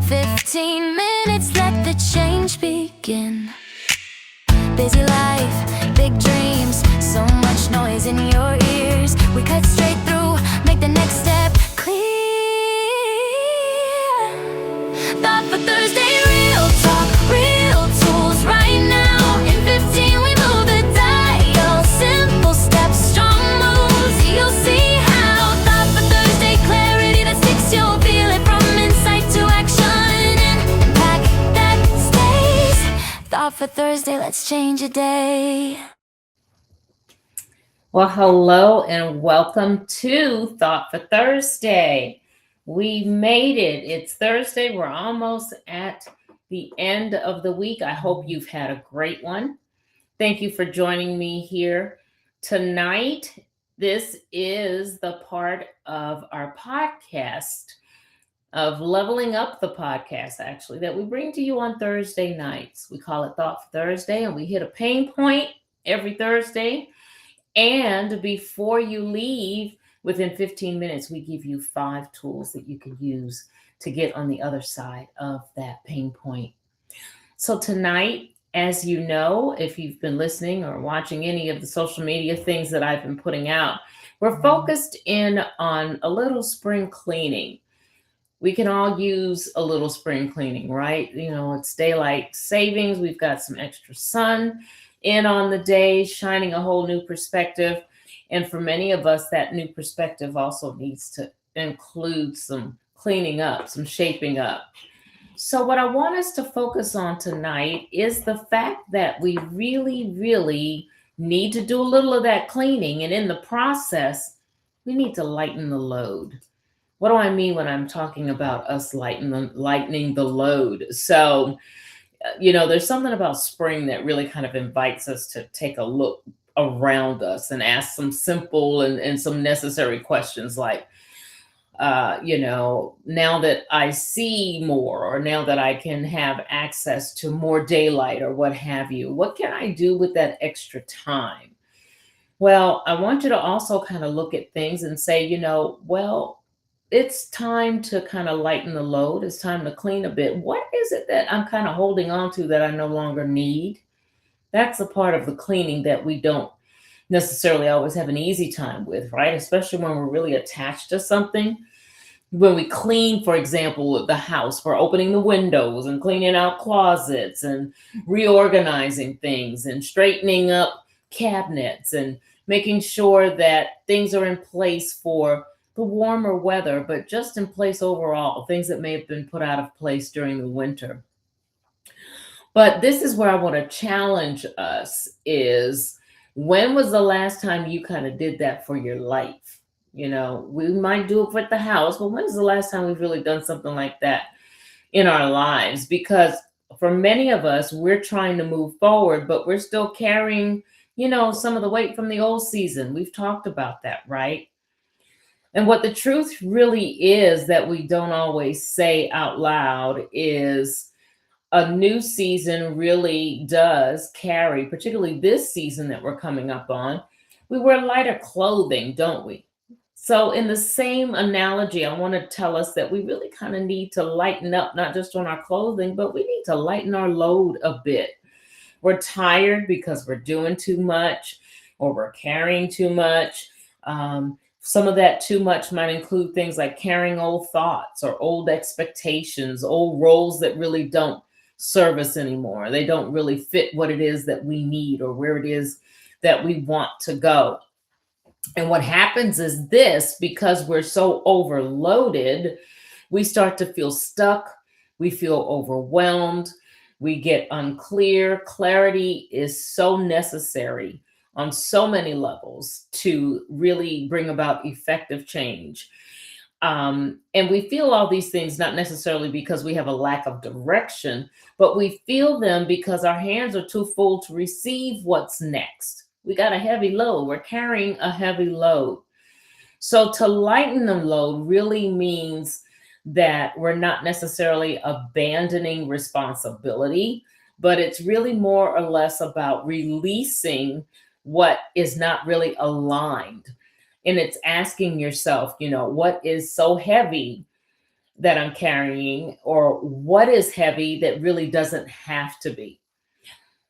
15 minutes, let the change begin. Busy life, big dreams, so much noise in your ears. We cut straight through, make the next step clear. Thought for Thursday, real talk, real tools right now. In 15 we move the dial, simple steps, strong moves, you'll see how. Thought for Thursday, clarity that sticks, you'll feel it from insight to action. And impact that stays. Thought for Thursday, let's change a day. Well, hello and welcome to Thought for Thursday. We made it. It's Thursday. We're almost at the end of the week. I hope you've had a great one. Thank you for joining me here tonight. This is the part of our podcast of leveling up the podcast, actually, that we bring to you on Thursday nights. We call it Thought for Thursday, and we hit a pain point every Thursday. And before you leave, within 15 minutes, we give you 5 tools that you can use to get on the other side of that pain point. So tonight, as you know, if you've been listening or watching any of the social media things that I've been putting out, we're focused in on a little spring cleaning. We can all use a little spring cleaning, right? You know, it's daylight savings. We've got some extra sun in on the day, shining a whole new perspective. And for many of us, that new perspective also needs to include some cleaning up, some shaping up. So what I want us to focus on tonight is the fact that we really need to do a little of that cleaning. And in the process, we need to lighten the load. What do I mean when I'm talking about us lightening the load? So, there's something about spring that really kind of invites us to take a look around us and ask some simple and some necessary questions like, now that I see more, or now that I can have access to more daylight or what have you, what can I do with that extra time? Well, I want you to also kind of look at things and say, it's time to kind of lighten the load. It's time to clean a bit. What is it that I'm kind of holding on to that I no longer need? That's a part of the cleaning that we don't necessarily always have an easy time with, right? Especially when we're really attached to something. When we clean, for example, the house, we're opening the windows and cleaning out closets and reorganizing things and straightening up cabinets and making sure that things are in place for the warmer weather, but just in place overall, things that may have been put out of place during the winter. But this is where I want to challenge us is, when was the last time you kind of did that for your life? We might do it for the house, but when's the last time we've really done something like that in our lives? Because for many of us, we're trying to move forward, but we're still carrying, some of the weight from the old season. We've talked about that, right? And what the truth really is that we don't always say out loud is a new season really does carry, particularly this season that we're coming up on, we wear lighter clothing, don't we? So in the same analogy, I want to tell us that we really kind of need to lighten up, not just on our clothing, but we need to lighten our load a bit. We're tired because we're doing too much or we're carrying too much. Some of that too much might include things like carrying old thoughts or old expectations, old roles that really don't serve us anymore. They don't really fit what it is that we need or where it is that we want to go. And what happens is this, because we're so overloaded, we start to feel stuck. We feel overwhelmed. We get unclear. Clarity is so necessary on so many levels to really bring about effective change. And we feel all these things not necessarily because we have a lack of direction, but we feel them because our hands are too full to receive what's next. We got a heavy load. We're carrying a heavy load. So to lighten the load really means that we're not necessarily abandoning responsibility, but it's really more or less about releasing what is not really aligned. And it's asking yourself, what is so heavy that I'm carrying, or what is heavy that really doesn't have to be.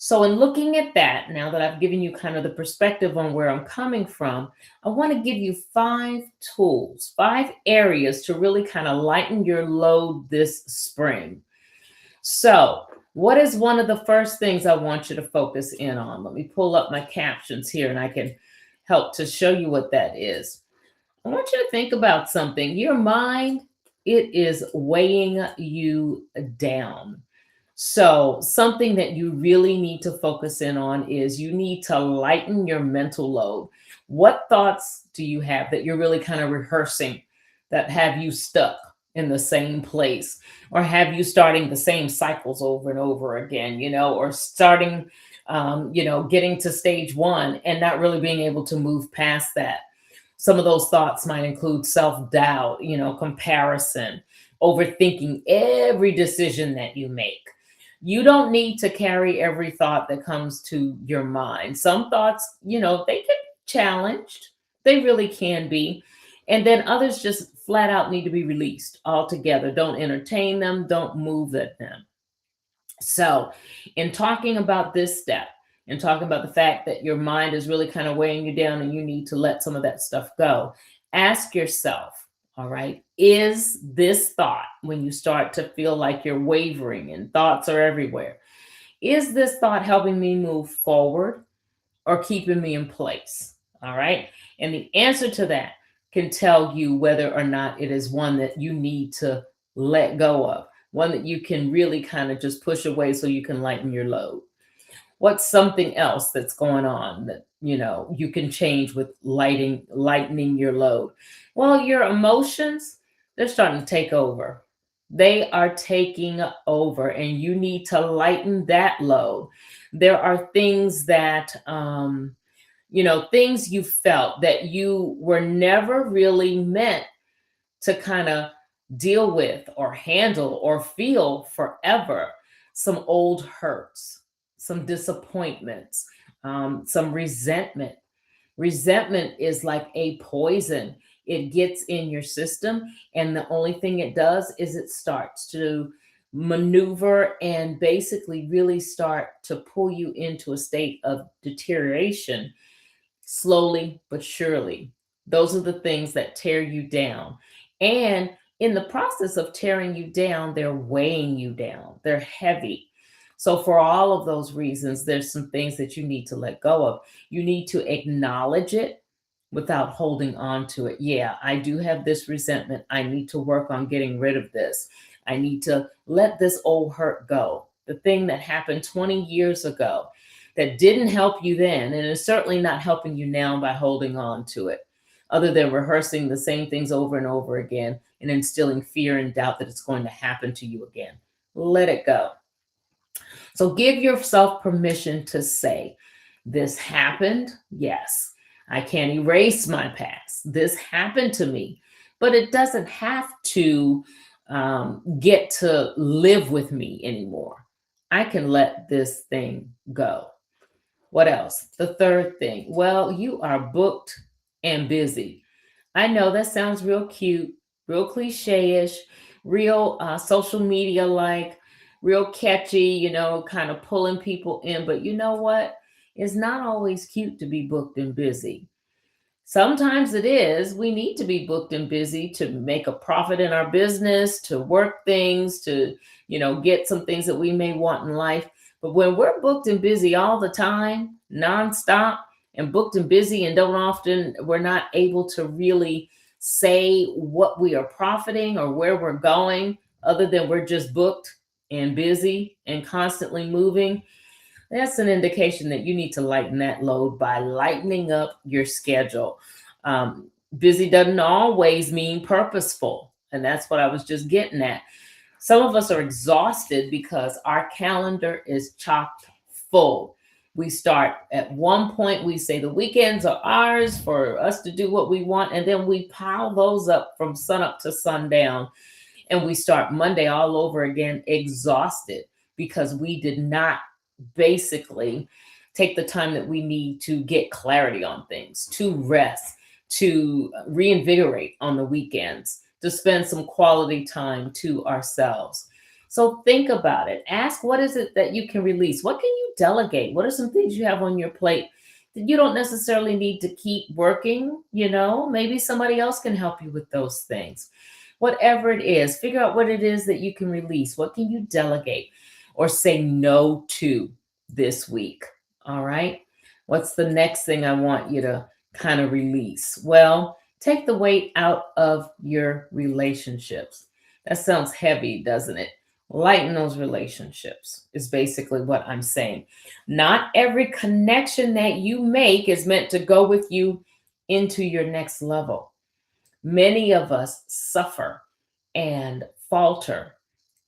So, in looking at that, now that I've given you kind of the perspective on where I'm coming from, I want to give you 5 tools, 5 areas to really kind of lighten your load this spring. So, what is one of the first things I want you to focus in on? Let me pull up my captions here and I can help to show you what that is. I want you to think about something. Your mind, it is weighing you down. So, something that you really need to focus in on is you need to lighten your mental load. What thoughts do you have that you're really kind of rehearsing that have you stuck in the same place, or have you starting the same cycles over and over again, or starting, getting to stage one and not really being able to move past that? Some of those thoughts might include self doubt, comparison, overthinking every decision that you make. You don't need to carry every thought that comes to your mind. Some thoughts, they can be challenged, they really can be. And then others just flat out need to be released altogether. Don't entertain them, don't move at them. So, in talking about this step and talking about the fact that your mind is really kind of weighing you down and you need to let some of that stuff go, ask yourself, all right, is this thought, when you start to feel like you're wavering and thoughts are everywhere, is this thought helping me move forward or keeping me in place? All right. And the answer to that can tell you whether or not it is one that you need to let go of, one that you can really kind of just push away so you can lighten your load. What's something else that's going on that you can change with lightening your load? Well, your emotions, they're starting to take over. They are taking over, and you need to lighten that load. There are things that things you felt that you were never really meant to kind of deal with or handle or feel forever. Some old hurts, some disappointments, some resentment. Resentment is like a poison. It gets in your system, and the only thing it does is it starts to maneuver and basically really start to pull you into a state of deterioration slowly but surely. Those are the things that tear you down. And in the process of tearing you down, they're weighing you down, they're heavy. So, for all of those reasons, there's some things that you need to let go of. You need to acknowledge it without holding on to it. Yeah, I do have this resentment. I need to work on getting rid of this. I need to let this old hurt go. The thing that happened 20 years ago that didn't help you then, and is certainly not helping you now by holding on to it, other than rehearsing the same things over and over again and instilling fear and doubt that it's going to happen to you again. Let it go. So give yourself permission to say, this happened. Yes, I can't erase my past. This happened to me, but it doesn't have to get to live with me anymore. I can let this thing go. What else? The third thing. Well, you are booked and busy. I know that sounds real cute, real cliche-ish, real social media like, real catchy, kind of pulling people in. But you know what? It's not always cute to be booked and busy. Sometimes it is. We need to be booked and busy to make a profit in our business, to work things, to, get some things that we may want in life. But when we're booked and busy all the time, nonstop, and booked and busy, and we're not able to really say what we are profiting or where we're going, other than we're just booked and busy and constantly moving, that's an indication that you need to lighten that load by lightening up your schedule. Busy doesn't always mean purposeful. And that's what I was just getting at. Some of us are exhausted because our calendar is chocked full. We start at one point, we say the weekends are ours for us to do what we want. And then we pile those up from sun up to sundown. And we start Monday all over again, exhausted because we did not basically take the time that we need to get clarity on things, to rest, to reinvigorate on the weekends. to spend some quality time to ourselves. So think about it. Ask, what is it that you can release? What can you delegate? What are some things you have on your plate that you don't necessarily need to keep working? Maybe somebody else can help you with those things. Whatever it is, figure out what it is that you can release. What can you delegate or say no to this week? All right. What's the next thing I want you to kind of release? Well, take the weight out of your relationships. That sounds heavy, doesn't it? Lighten those relationships is basically what I'm saying. Not every connection that you make is meant to go with you into your next level. Many of us suffer and falter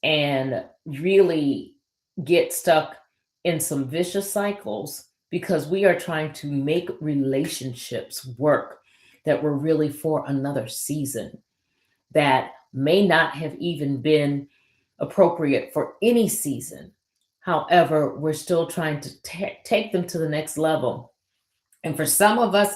and really get stuck in some vicious cycles because we are trying to make relationships work that were really for another season, that may not have even been appropriate for any season. However, we're still trying to take them to the next level. And for some of us,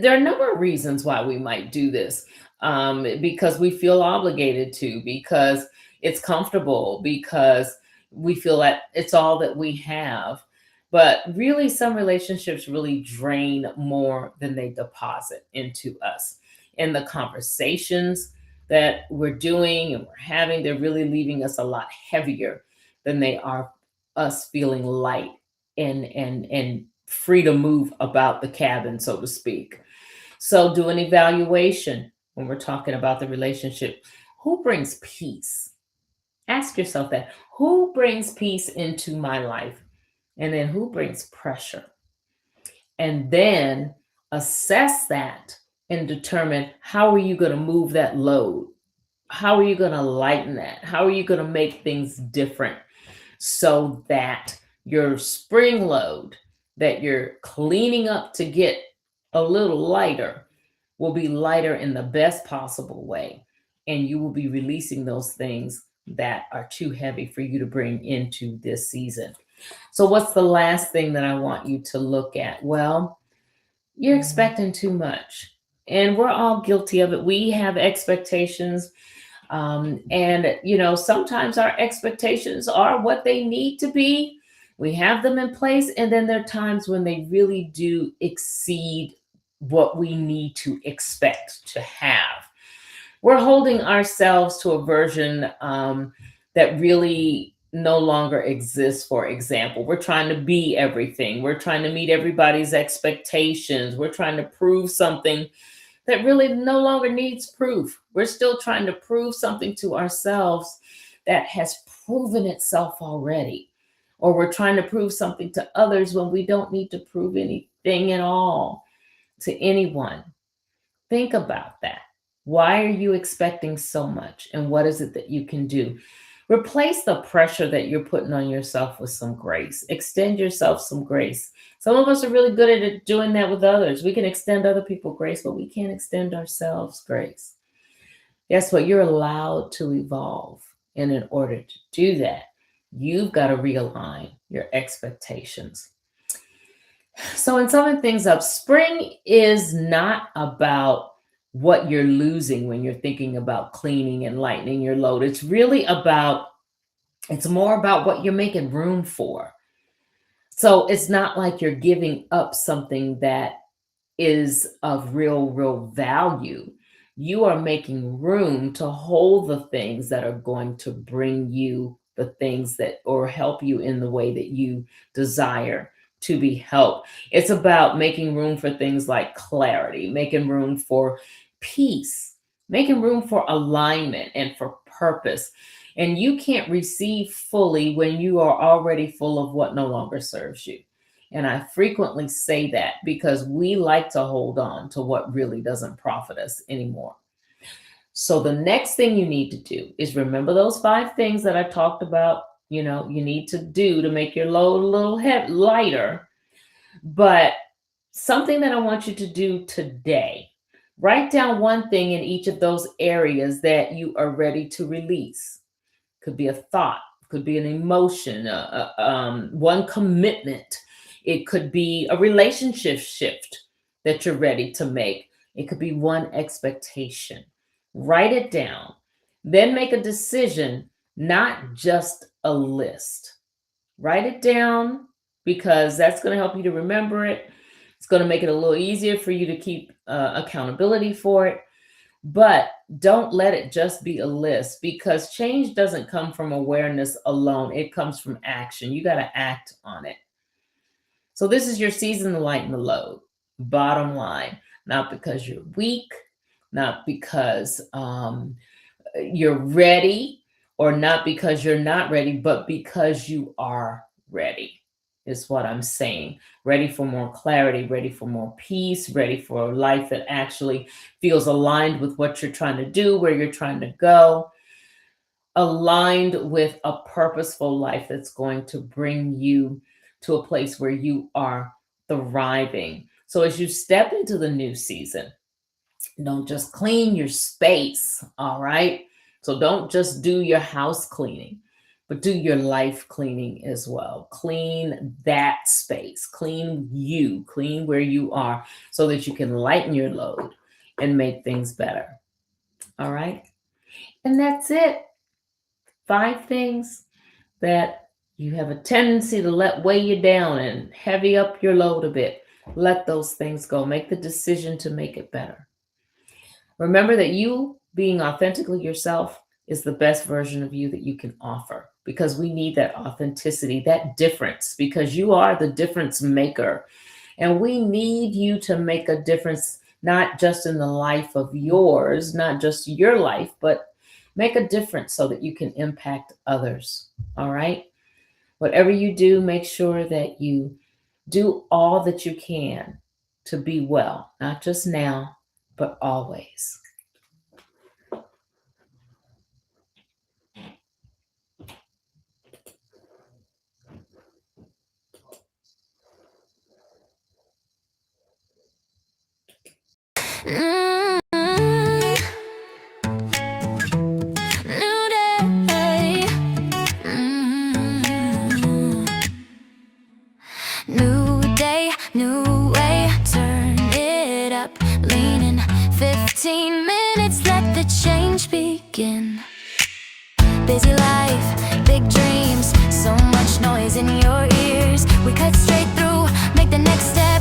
there are a number of reasons why we might do this, because we feel obligated to, because it's comfortable, because we feel that it's all that we have. But really, some relationships really drain more than they deposit into us. And the conversations that we're doing and we're having, they're really leaving us a lot heavier than they are us feeling light and free to move about the cabin, so to speak. So do an evaluation when we're talking about the relationship. Who brings peace? Ask yourself that. Who brings peace into my life? And then who brings pressure? And then assess that and determine, how are you going to move that load? How are you going to lighten that? How are you going to make things different so that your spring load that you're cleaning up to get a little lighter will be lighter in the best possible way? And you will be releasing those things that are too heavy for you to bring into this season. So, what's the last thing that I want you to look at? Well, you're expecting too much. And we're all guilty of it. We have expectations. And sometimes our expectations are what they need to be. We have them in place. And then there are times when they really do exceed what we need to expect to have. We're holding ourselves to a version that really no longer exists. For example, we're trying to be everything. We're trying to meet everybody's expectations. We're trying to prove something that really no longer needs proof. We're still trying to prove something to ourselves that has proven itself already. Or we're trying to prove something to others when we don't need to prove anything at all to anyone. Think about that. Why are you expecting so much? And what is it that you can do? Replace the pressure that you're putting on yourself with some grace. Extend yourself some grace. Some of us are really good at doing that with others. We can extend other people grace, but we can't extend ourselves grace. Guess what? You're allowed to evolve. And in order to do that, you've got to realign your expectations. So, in summing things up, spring is not about what you're losing when you're thinking about cleaning and lightening your load. It's more about what you're making room for. So it's not like you're giving up something that is of real value. You are making room to hold the things that are going to bring you the things that, or help you in the way that you desire to be helped. It's about making room for things like clarity, making room for peace, making room for alignment and for purpose. And you can't receive fully when you are already full of what no longer serves you. And I frequently say that because we like to hold on to what really doesn't profit us anymore. So the next thing you need to do is remember those 5 things that I talked about, you need to do to make your load a little lighter. But something that I want you to do today, write down one thing in each of those areas that you are ready to release. Could be a thought, could be an emotion, one commitment. It could be a relationship shift that you're ready to make. It could be one expectation. Write it down. Then make a decision, not just a list. Write it down because that's going to help you to remember it. It's going to make it a little easier for you to keep accountability for it. But don't let it just be a list because change doesn't come from awareness alone. It comes from action. You got to act on it. So this is your season to lighten the load. Bottom line, not because you're weak, not because you're ready, or not because you're not ready, but because you are ready, is what I'm saying. Ready for more clarity, ready for more peace, ready for a life that actually feels aligned with what you're trying to do, where you're trying to go, aligned with a purposeful life that's going to bring you to a place where you are thriving. So as you step into the new season, don't just clean your space, all right? So don't just do your house cleaning, but do your life cleaning as well. Clean that space, clean you, clean where you are so that you can lighten your load and make things better. All right? And that's it. 5 things that you have a tendency to let weigh you down and heavy up your load a bit. Let those things go. Make the decision to make it better. Remember that you being authentically yourself is the best version of you that you can offer because we need that authenticity, that difference, because you are the difference maker. And we need you to make a difference, not just in the life of yours, not just your life, but make a difference so that you can impact others. All right? Whatever you do, make sure that you do all that you can to be well, not just now, but always. Mm, New day. New day, new way. Turn it up, leaning 15 minutes. Let the change begin. Busy life, big dreams, so much noise in your ears. We cut straight through, make the next step